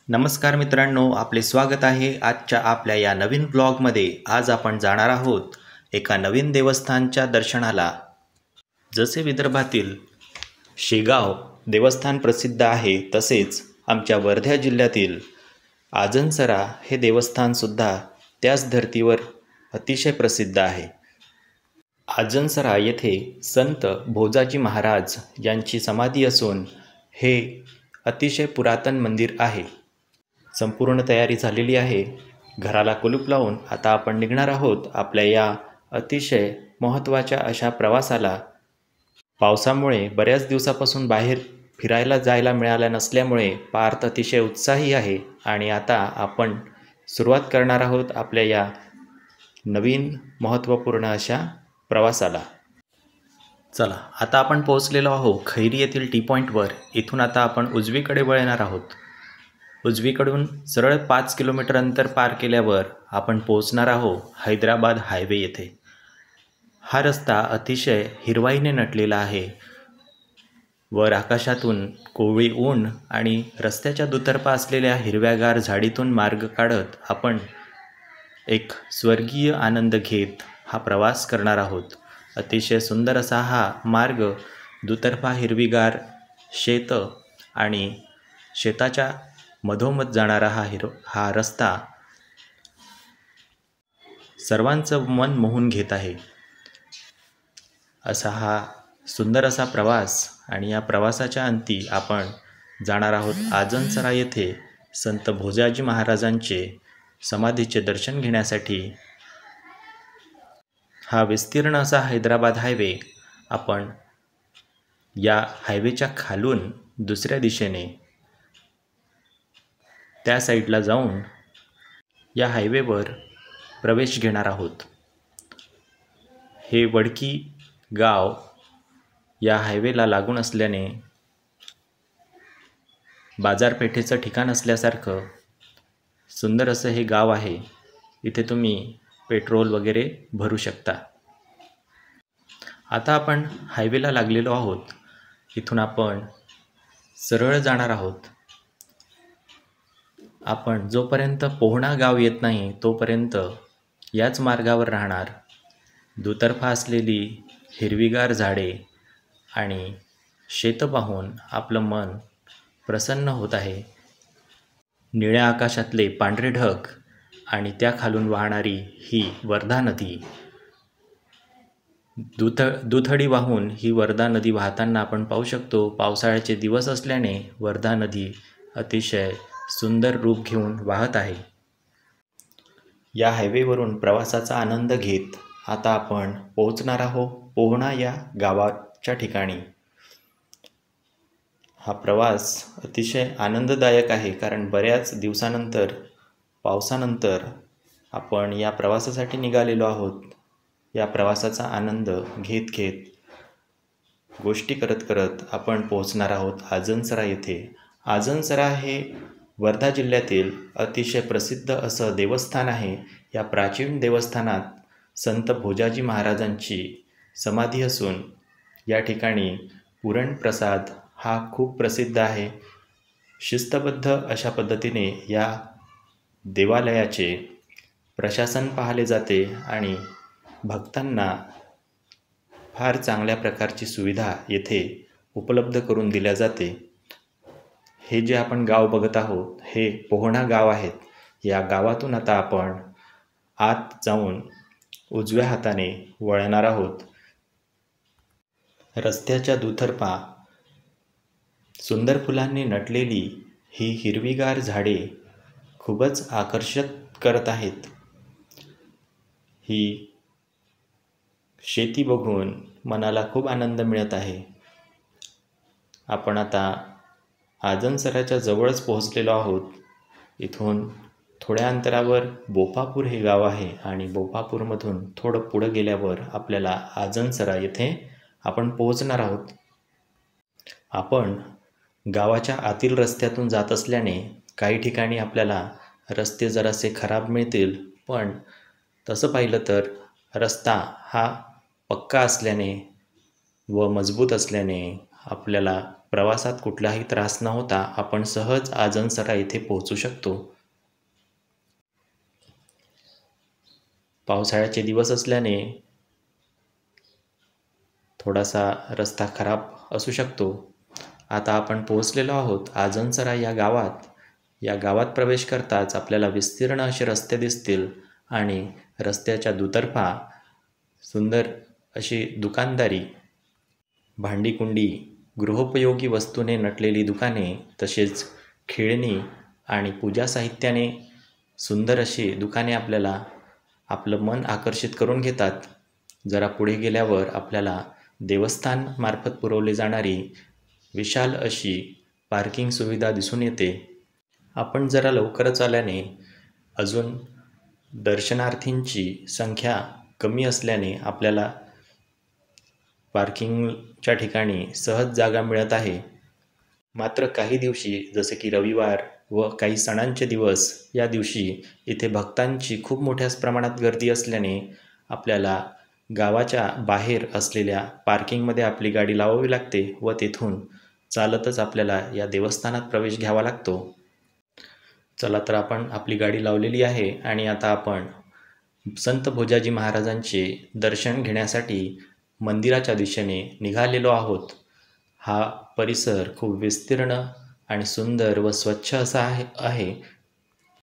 नमस्कार मित्रांनो, आपले स्वागत आहे आजच्या आपल्या या नवीन ब्लॉगमध्ये. आज आपण जाणार आहोत एका नवीन देवस्थानच्या दर्शनाला. जसे विदर्भातील शेगाव देवस्थान प्रसिद्ध आहे, तसेच आमच्या वर्धा जिल्ह्यातील आजनसरा हे देवस्थानसुद्धा त्याच धर्तीवर अतिशय प्रसिद्ध आहे. आजनसरा येथे संत भोजाजी महाराज यांची समाधी असून हे अतिशय पुरातन मंदिर आहे. संपूर्ण तयारी झालेली आहे. घराला कुलूप लावून आता आपण निघणार आहोत आपल्या या अतिशय महत्त्वाच्या अशा प्रवासाला. पावसामुळे बऱ्याच दिवसापासून बाहेर फिरायला जायला मिळालं नसल्यामुळे पार्थ अतिशय उत्साही आहे आणि आता आपण सुरुवात करणार आहोत आपल्या या नवीन महत्त्वपूर्ण अशा प्रवासाला. चला, आता आपण पोहोचलेलो आहोत खैरी येथील टी पॉईंटवर. इथून आता आपण उजवीकडे वळणार आहोत. उजवीकडून सरळ 5 किलोमीटर अंतर पार केल्यावर आपण पोहोचणार आहोत हैदराबाद हायवे येथे. हा रस्ता अतिशय हिरवाईने नटलेला आहे. वर आकाशातून कोवळी ऊन आणि रस्त्याच्या दुतर्फा असलेल्या हिरव्यागार झाडीतून मार्ग काढत आपण एक स्वर्गीय आनंद घेत हा प्रवास करणार आहोत. अतिशय सुंदर असा हा मार्ग, दुतर्फा हिरवीगार शेत आणि शेताच्या मधोमध जाणारा हा रस्ता सर्वांचं मन मोहून घेत आहे. असा हा सुंदर असा प्रवास, आणि या प्रवासाच्या अंती आपण जाणार आहोत आजनसरा येथे संत भोजाजी महाराजांचे समाधीचे दर्शन घेण्यासाठी. हा विस्तीर्ण असा हैदराबाद हायवे आपण या हायवेच्या खालून दुसऱ्या दिशेने त्या साईडला जाऊन या हायवेवर प्रवेश घेणार आहोत. हे वडकी गाव या हायवेला लागून असल्याने बाजारपेठेचं ठिकाण असल्यासारखं सुंदर असं हे गाव आहे. इथे तुम्ही पेट्रोल वगैरे भरू शकता. आता आपण हायवेला लागलेलो आहोत. इथून आपण सरळ जाणार आहोत. आपण जोपर्यंत पोहणा गाव येत नाही तोपर्यंत याच मार्गावर राहणार. दुतर्फा असलेली हिरवीगार झाडे आणि शेत पाहून आपलं मन प्रसन्न होत आहे. निळ्या आकाशातले पांढरे ढग आणि त्या खालून वाहणारी ही वर्धा नदी. दुथडी वाहून ही वर्धा नदी वाहताना आपण पाहू शकतो. पावसाळ्याचे दिवस असल्याने वर्धा नदी अतिशय सुंदर रूप घेऊन वाहत आहे. या हायवेवरून प्रवासाचा आनंद घेत आता आपण पोहोचणार आहोत पोहणा या गावाच्या ठिकाणी. हा प्रवास अतिशय आनंददायक आहे, कारण बऱ्याच दिवसानंतर पावसानंतर आपण या प्रवासासाठी निघालेलो आहोत. या प्रवासाचा आनंद घेत घेत गोष्टी करत करत आपण पोहोचणार आहोत आजनसरा येथे. आजनसरा हे वर्धा जिल्ह्यातील अतिशय प्रसिद्ध असं देवस्थान आहे. या प्राचीन देवस्थानात संत भोजाजी महाराजांची समाधी असून या ठिकाणी पुरणप्रसाद हा खूप प्रसिद्ध आहे. शिस्तबद्ध अशा पद्धतीने या देवालयाचे प्रशासन पाहिले जाते आणि भक्तांना फार चांगल्या प्रकारची सुविधा येथे उपलब्ध करून दिल्या जाते. हे जे आपण गाव बघत आहोत हे पोहणा गाव आहेत. या गावातून आता आपण आत जाऊन उजव्या हाताने वळणार आहोत. रस्त्याच्या दुतर्फा सुंदर फुलांनी नटलेली ही हिरवीगार झाडे खूपच आकर्षित करत आहेत. ही शेती बघून मनाला खूप आनंद मिळत आहे. आपण आता आजनसराच्या जवळच पोहोचलेलो आहोत. इथून थोड्या अंतरावर बोपापूर हे गाव आहे आणि बोपापूरमधून थोडं पुढं गेल्यावर आपल्याला आजनसरा येथे आपण पोहोचणार आहोत. आपण गावाच्या आतील रस्त्यातून जात असल्याने काही ठिकाणी आपल्याला रस्ते जरासे खराब मिळतील, पण तसं पाहिलं तर रस्ता हा पक्का असल्याने व मजबूत असल्याने आपल्याला प्रवासात कुठलाही त्रास न होता आपण सहज आजनसरा येथे पोहोचू शकतो. पावसाळ्याचे दिवस असल्याने थोडासा रस्ता खराब असू शकतो. आता आपण पोहोचलेलो आहोत आजनसरा या गावात. या गावात प्रवेश करताच आपल्याला विस्तीर्ण असे रस्ते दिसतील आणि रस्त्याच्या दुतर्फा सुंदर अशी दुकानदारी, भांडीकुंडी, गृहोपयोगी वस्तूने नटलेली दुकाने, तसेच खेळणी आणि पूजा साहित्याने सुंदर अशी दुकाने आपल्याला आपलं मन आकर्षित करून घेतात. जरा पुढे गेल्यावर आपल्याला देवस्थानमार्फत पुरवली जाणारी विशाल अशी पार्किंग सुविधा दिसून येते. आपण जरा लवकरच आल्याने अजून दर्शनार्थींची संख्या कमी असल्याने आपल्याला पार्किंगच्या ठिकाणी सहज जागा मिळत आहे. मात्र काही दिवशी जसे की रविवार व काही सणांचे दिवस या दिवशी इथे भक्तांची खूप मोठ्या प्रमाणात गर्दी असल्याने आपल्याला गावाच्या बाहेर असलेल्या पार्किंगमध्ये आपली गाडी लावावी लागते व तेथून चालतच आपल्याला या देवस्थानात प्रवेश घ्यावा लागतो. चला तर आपण आपली गाडी लावलेली आहे आणि आता आपण संत भोजाजी महाराजांचे दर्शन घेण्यासाठी मंदिराच्या दिशेने निघालेलो आहोत. हा परिसर खूप विस्तीर्ण आणि सुंदर व स्वच्छ असा आहे.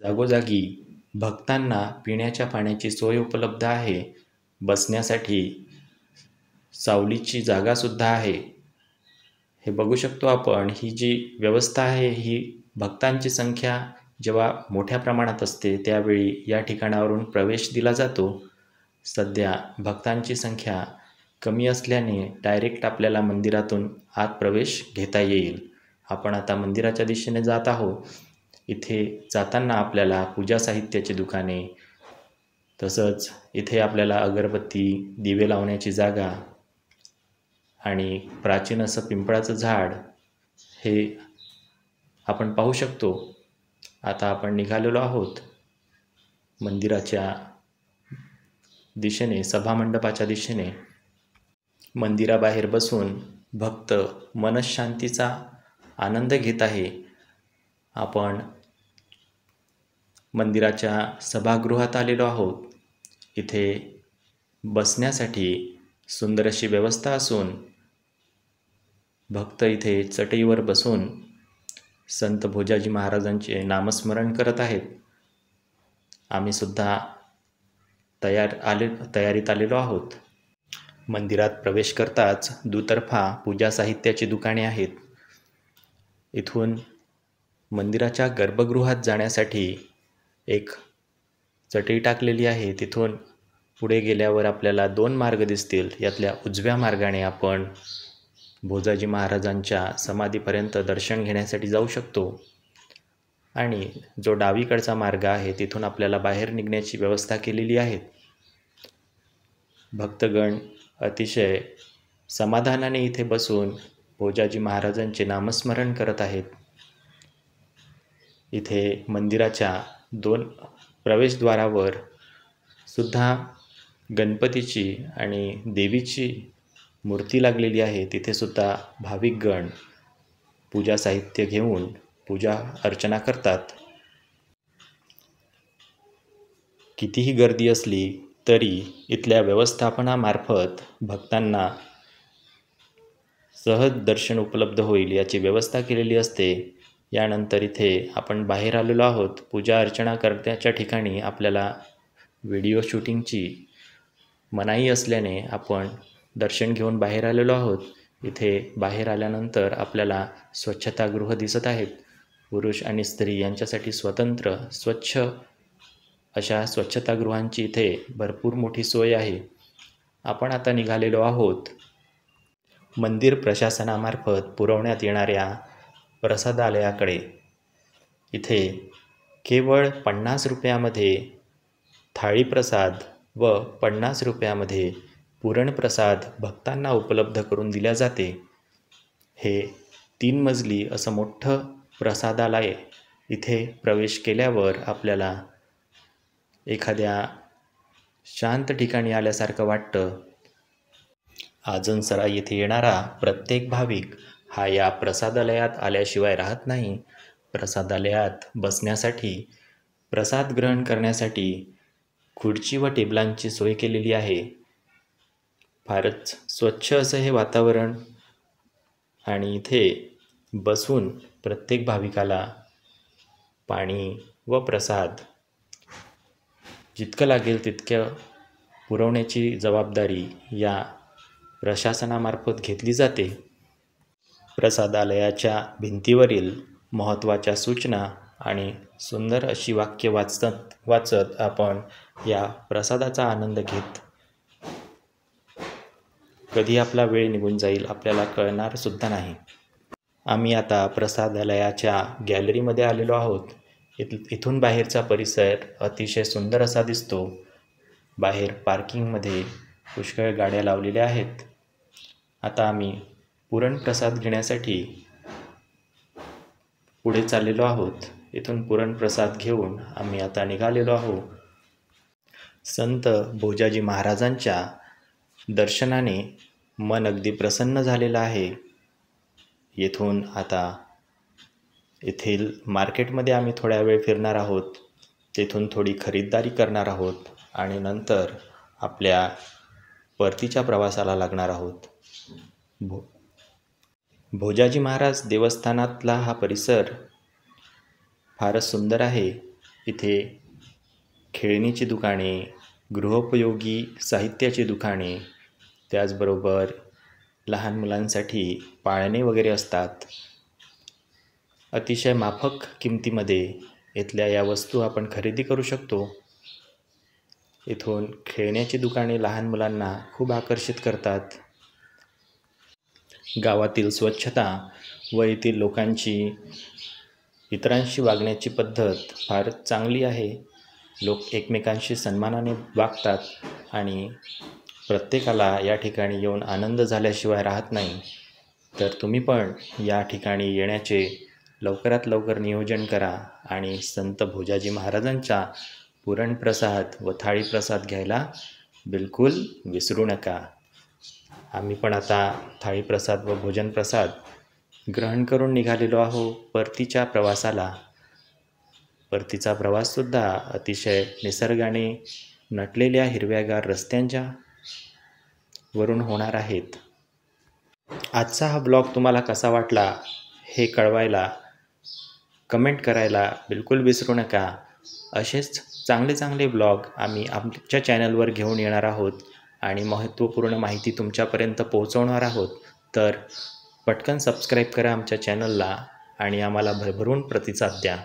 जागोजागी भक्तांना पिण्याच्या पाण्याची सोय उपलब्ध आहे. बसण्यासाठी सावलीची जागासुद्धा आहे. हे बघू शकतो आपण. ही जी व्यवस्था आहे ही भक्तांची संख्या जेव्हा मोठ्या प्रमाणात असते त्यावेळी या ठिकाणावरून प्रवेश दिला जातो. सध्या भक्तांची संख्या कमी असल्याने डायरेक्ट आपल्याला मंदिरातून आत प्रवेश घेता येईल. आपण आता मंदिराच्या दिशेने जात आहोत. इथे जाताना आपल्याला पूजा साहित्याची दुकाने, तसंच इथे आपल्याला अगरबत्ती, दिवे लावण्याची जागा आणि प्राचीन असं पिंपळाचं झाड हे आपण पाहू शकतो. आता आपण निघालेलो आहोत मंदिराच्या दिशेने, सभामंडपाच्या दिशेने. मंदिराबाहेर बसून भक्त मनःशांतीचा आनंद घेत आहे. आपण मंदिराच्या सभागृहात आलेलो आहोत. इथे बसण्यासाठी सुंदर अशी व्यवस्था असून भक्त इथे चटईवर बसून संत भोजाजी महाराजांचे नामस्मरण करत आहेत. आम्ही सुद्धा तयारीत आलेलो आहोत. मंदिरात प्रवेश करताच दुतर्फा पूजा साहित्याची दुकाने आहेत. इथून मंदिराच्या गर्भगृहात जाण्यासाठी एक चटई टाकलेली आहे. तिथून पुढे गेल्यावर आपल्याला 2 मार्ग दिसतील. यातल्या उजव्या मार्गाने आपण भोजाजी महाराजांच्या समाधीपर्यंत दर्शन घेण्यासाठी जाऊ शकतो आणि जो डावीकडचा मार्ग आहे तिथून आपल्याला बाहेर निघण्याची व्यवस्था केलेली आहे. भक्तगण अतिशय समाधानाने इथे बसून भोजाजी महाराजांचे नामस्मरण करत आहेत. इथे मंदिराच्या 2 प्रवेशद्वारावर सुद्धा गणपतीची आणि देवीची मूर्ती लागलेली आहे. तिथे सुद्धा भाविकगण पूजा साहित्य घेऊन पूजा अर्चना करतात. कितीही गर्दी असली तरी इथल्या व्यवस्थापनामार्फत भक्तांना सहज दर्शन उपलब्ध होईल याची व्यवस्था केलेली असते. यानंतर इथे आपण बाहेर आलेलो आहोत. पूजा अर्चना करण्याच्या ठिकाणी आपल्याला व्हिडिओ शूटिंगची मनाई असल्याने आपण दर्शन घेऊन बाहेर आलेलो आहोत. इथे बाहेर आल्यानंतर आपल्याला स्वच्छतागृह दिसत आहेत. पुरुष आणि स्त्री यांच्यासाठी स्वतंत्र स्वच्छ अशा स्वच्छतागृहांची इथे भरपूर मोठी सोय आहे. आपण आता निघालेलो आहोत मंदिर प्रशासनामार्फत पुरवण्यात येणाऱ्या प्रसादालयाकडे. इथे केवळ 50 रुपयामध्ये थाळीप्रसाद व 50 रुपयामध्ये पुरणप्रसाद भक्तांना उपलब्ध करून दिल्या जाते. हे 3 मजली असं मोठं प्रसादालय. इथे प्रवेश केल्यावर आपल्याला एखाद्या शांत ठिकाणी आल्यासारखं वाटतं. आजनसरा येथे येणारा प्रत्येक भाविक हा या प्रसादालयात आल्याशिवाय राहत नाही. प्रसादालयात बसण्यासाठी, प्रसाद ग्रहण करण्यासाठी खुर्ची व टेबलांची सोय केलेली आहे. फारच स्वच्छ असं हे वातावरण आणि इथे बसून प्रत्येक भाविकाला पाणी व प्रसाद जितकं लागेल तितकं पुरवण्याची जबाबदारी या प्रशासनामार्फत घेतली जाते. प्रसादालयाच्या भिंतीवरील महत्त्वाच्या सूचना आणि सुंदर अशी वाक्य वाचत आपण या प्रसादाचा आनंद घेत कधी आपला वेळ निघून जाईल आपल्याला कळणार सुद्धा नाही. आम्ही आता प्रसादालयाच्या गॅलरीमध्ये आलेलो आहोत. इथून बाहेरचा परिसर अतिशय सुंदर असा दिसतो. बाहेर पार्किंगमध्ये पुष्कळ गाड्या लावलेल्या आहेत. आता आम्ही पुरणप्रसाद घेण्यासाठी पुढे चाललेलो आहोत. इथून पुरणप्रसाद घेऊन आम्ही आता निघालेलो आहोत. संत भोजाजी महाराजांच्या दर्शनाने मन अगदी प्रसन्न झालेलं आहे. येथून आता येथील मार्केटमध्ये आम्ही थोड्या वेळ फिरणार आहोत. तेथून थोडी खरीददारी करणार आहोत आणि नंतर आपल्या परतीच्या प्रवासाला लागणार आहोत. भोजाजी महाराज देवस्थानातला हा परिसर फारच सुंदर आहे. इथे खेळणीची दुकाने, गृहोपयोगी साहित्याची दुकाने, त्याचबरोबर लहान मुलांसाठी पाळणे वगैरे असतात. अतिशय माफक किमतीमध्ये इथल्या या वस्तू आपण खरेदी करू शकतो. इथून खेळण्याची दुकाने लहान मुलांना खूप आकर्षित करतात. गावातील स्वच्छता व येथील लोकांची इतरांशी वागण्याची पद्धत फार चांगली आहे. लोक एकमेकांशी सन्मानाने वागतात आणि प्रत्येकाला या ठिकाणी येऊन आनंद झाल्याशिवाय राहत नाही. तर तुम्ही पण या ठिकाणी येण्याचे लवकरात लवकर नियोजन करा आणि संत भोजाजी महाराजांचा पुरणप्रसाद व थाळीप्रसाद घ्यायला बिलकुल विसरू नका. आम्ही पण आता थाळीप्रसाद व भोजनप्रसाद ग्रहण करून निघालेलो आहोत परतीच्या प्रवासाला. परतीचा प्रवाससुद्धा अतिशय निसर्गाने नटलेल्या हिरव्यागार रस्त्यांच्या वरून होणार आहेत. आजचा हा ब्लॉग तुम्हाला कसा वाटला हे कळवायला, कमेंट करायला बिलकुल विसरू नका. असेच चांगले चांगले ब्लॉग आम्ही आमच्या चॅनलवर घेऊन येणार आहोत आणि महत्त्वपूर्ण माहिती तुमच्यापर्यंत पोहोचवणार आहोत. तर पटकन सबस्क्राईब करा आमच्या चॅनलला आणि आम्हाला भरभरून प्रतिसाद द्या.